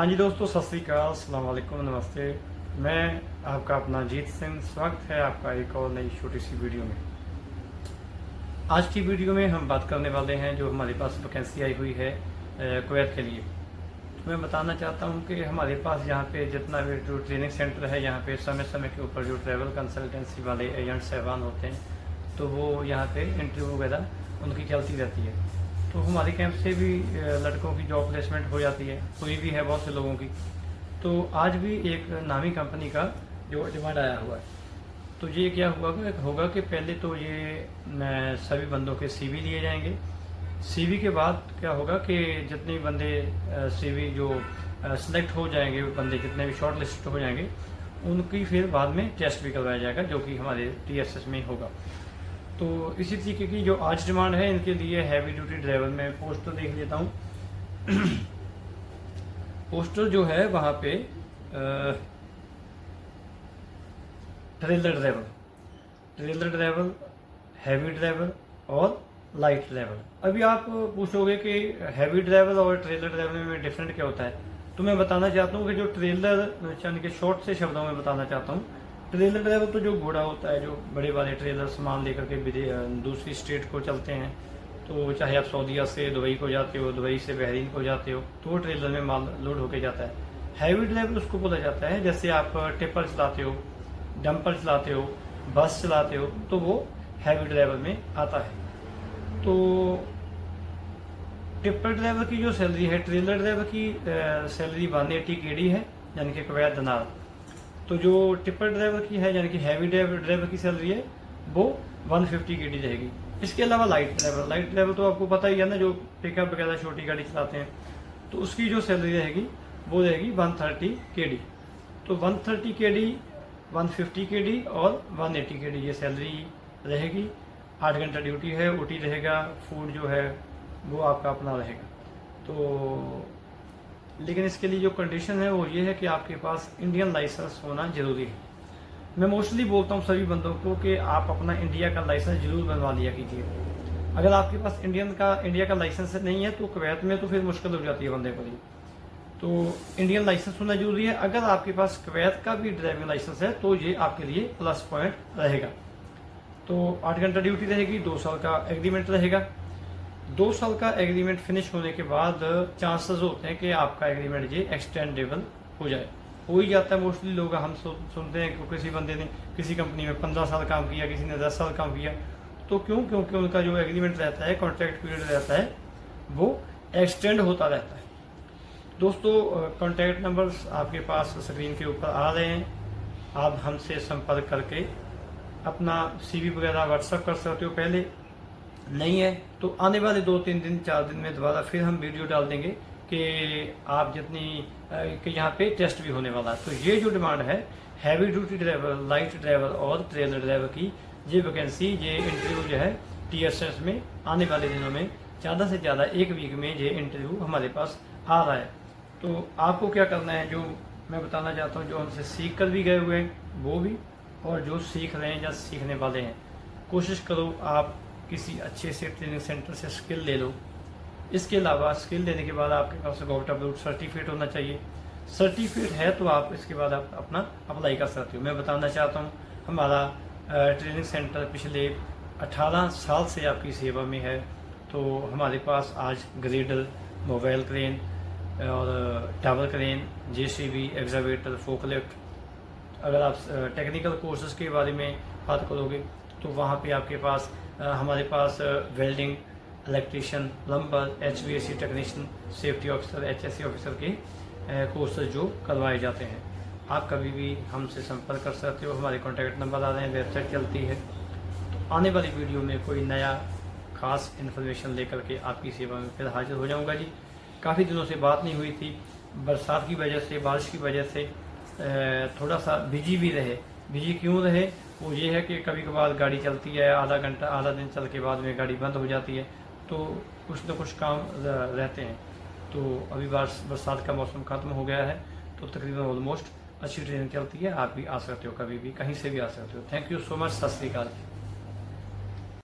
हाँ जी दोस्तों, सत श्री अकाल, अस्सलाम वालेकुम, नमस्ते। मैं आपका अपना जीत सिंह, स्वागत है आपका एक और नई छोटी सी वीडियो में। आज की वीडियो में हम बात करने वाले हैं जो हमारे पास वैकेंसी आई हुई है कुवैत के लिए। तो मैं बताना चाहता हूं कि हमारे पास यहाँ पे जितना भी जो ट्रेनिंग सेंटर है, यहाँ पे समय समय के ऊपर जो ट्रैवल कंसल्टेंसी वाले एजेंट साहबान होते हैं तो वो यहाँ पे इंटरव्यू वगैरह उनकी चलती रहती है। तो हमारे कैंप से भी लड़कों की जॉब प्लेसमेंट हो जाती है, हुई भी है बहुत से लोगों की। तो आज भी एक नामी कंपनी का जो डिमांड आया हुआ है। तो ये क्या होगा कि पहले तो ये सभी बंदों के सीवी लिए जाएंगे। सीवी के बाद क्या होगा कि जितने भी बंदे सीवी जो सिलेक्ट हो जाएंगे, बंदे जितने भी शॉर्ट लिस्ट हो जाएंगे, उनकी फिर बाद में टेस्ट भी करवाया जाएगा जो कि हमारे TSS में होगा। तो इसी तरीके की जो आज डिमांड है इनके लिए हैवी ड्यूटी ड्राइवर में पोस्टर देख लेता हूँ। पोस्टर जो है वहाँ पे ट्रेलर ड्राइवर, हैवी ड्राइवर और लाइट ड्राइवर। अभी आप पूछोगे कि हैवी ड्राइवर और ट्रेलर ड्राइवर में डिफरेंट क्या होता है, तो मैं बताना चाहता हूँ कि जो ट्रेलर यानी कि शॉर्ट से शब्दों में बताना चाहता हूँ। ट्रेलर ड्राइवर तो जो घोड़ा होता है, जो बड़े बड़े ट्रेलर सामान लेकर के दूसरी स्टेट को चलते हैं, तो चाहे आप सऊदीया से दुबई को जाते हो, दुबई से बहरीन को जाते हो, तो वो ट्रेलर में माल लोड होके जाता है। हैवी ड्राइवर उसको बोला जाता है, जैसे आप टिपर चलाते हो, डंपर चलाते हो, बस चलाते हो, तो वो हैवी ड्राइवर में आता है। तो टिपर ड्राइवर की जो सैलरी है, ट्रेलर ड्राइवर की सैलरी 180 KD है, यानी कि कुवैत दिनार। तो जो टिपर ड्राइवर की है यानी कि हैवी ड्राइवर की सैलरी है वो 150 KD रहेगी। इसके अलावा लाइट ड्राइवर तो आपको पता ही है ना, जो पिकअप वगैरह छोटी गाड़ी चलाते हैं, तो उसकी जो सैलरी रहेगी वो रहेगी 130 KD। तो 130 KD, 150 KD और 180 KD ये सैलरी रहेगी। 8 घंटा ड्यूटी है, OT रहेगा, फूड जो है वो आपका अपना रहेगा। तो लेकिन इसके लिए जो कंडीशन है वो ये है कि आपके पास इंडियन लाइसेंस होना जरूरी है। मैं मोस्टली बोलता हूँ सभी बंदों को कि आप अपना इंडिया का लाइसेंस जरूर बनवा लिया कीजिए। अगर आपके पास इंडिया का लाइसेंस नहीं है तो कुवैत में तो फिर मुश्किल हो जाती है बंदे को। तो इंडियन लाइसेंस होना जरूरी है। अगर आपके पास कुवैत का भी ड्राइविंग लाइसेंस है तो ये आपके लिए प्लस पॉइंट रहेगा। तो 8 घंटा ड्यूटी रहेगी, 2 साल का एग्रीमेंट रहेगा। 2 साल का एग्रीमेंट फिनिश होने के बाद चांसेस होते हैं कि आपका एग्रीमेंट ये एक्सटेंडेबल हो जाए। हो ही जाता है मोस्टली लोग, हम सुनते हैं कि किसी बंदे ने किसी कंपनी में 15 साल काम किया, किसी ने 10 साल काम किया। तो क्योंकि उनका जो एग्रीमेंट रहता है, कॉन्ट्रैक्ट पीरियड रहता है, वो एक्सटेंड होता रहता है। दोस्तों, कॉन्टैक्ट नंबर्स आपके पास स्क्रीन के ऊपर आ रहे हैं। आप हमसे संपर्क करके अपना CV वगैरह व्हाट्सअप कर सकते हो। पहले नहीं है तो आने वाले 2-3 दिन 4 दिन में दोबारा फिर हम वीडियो डाल देंगे कि आप कि यहाँ पे टेस्ट भी होने वाला है। तो ये जो डिमांड है heavy duty driver, light driver और ट्रेलर ड्राइवर की, ये वैकेंसी, ये इंटरव्यू जो है TSS में आने वाले दिनों में ज़्यादा से ज़्यादा 1 वीक में ये इंटरव्यू हमारे पास आ रहा है। तो आपको क्या करना है, जो मैं बताना चाहता हूँ, जो हमसे सीख कर भी गए हुए हैं वो भी, और जो सीख रहे हैं या सीखने वाले हैं, कोशिश करो आप किसी अच्छे से ट्रेनिंग सेंटर से स्किल ले लो। इसके अलावा स्किल लेने के बाद आपके पास गवर्नमेंट सर्टिफिकेट होना चाहिए। सर्टिफिकेट है तो आप इसके बाद आप अपना अप्लाई कर सकते हो। मैं बताना चाहता हूँ, हमारा ट्रेनिंग सेंटर पिछले 18 साल से आपकी सेवा में है। तो हमारे पास आज ग्रेडर, मोबाइल क्रेन और टावर क्रेन, JCB, एक्जावेटर, फोकलिफ्ट, अगर आप टेक्निकल कोर्सेज के बारे में बात करोगे तो वहाँ पे आपके पास हमारे पास welding, electrician, plumber, HVAC technician, safety officer, HSC officer के कोर्सेज जो करवाए जाते हैं। आप कभी भी हमसे संपर्क कर सकते हो। हमारे कॉन्टैक्ट नंबर आ रहे हैं, वेबसाइट चलती है। तो आने वाली वीडियो में कोई नया खास इन्फॉर्मेशन लेकर के आपकी सेवा में फिर हाजिर हो जाऊँगा जी। काफ़ी दिनों से बात नहीं हुई थी, बरसात की वजह से, बारिश की वजह से थोड़ा सा बिजी भी रहे। बिजी क्यों रहे, वो ये है कि कभी कभार गाड़ी चलती है, आधा दिन चल के बाद में गाड़ी बंद हो जाती है, तो कुछ न कुछ काम रहते हैं। तो अभी बरसात का मौसम ख़त्म हो गया है, तो तकरीबन ऑलमोस्ट अच्छी ट्रेन चलती है। आप भी आ सकते हो, कभी भी कहीं से भी आ सकते हो। Thank you so much. सत श्री अकाल।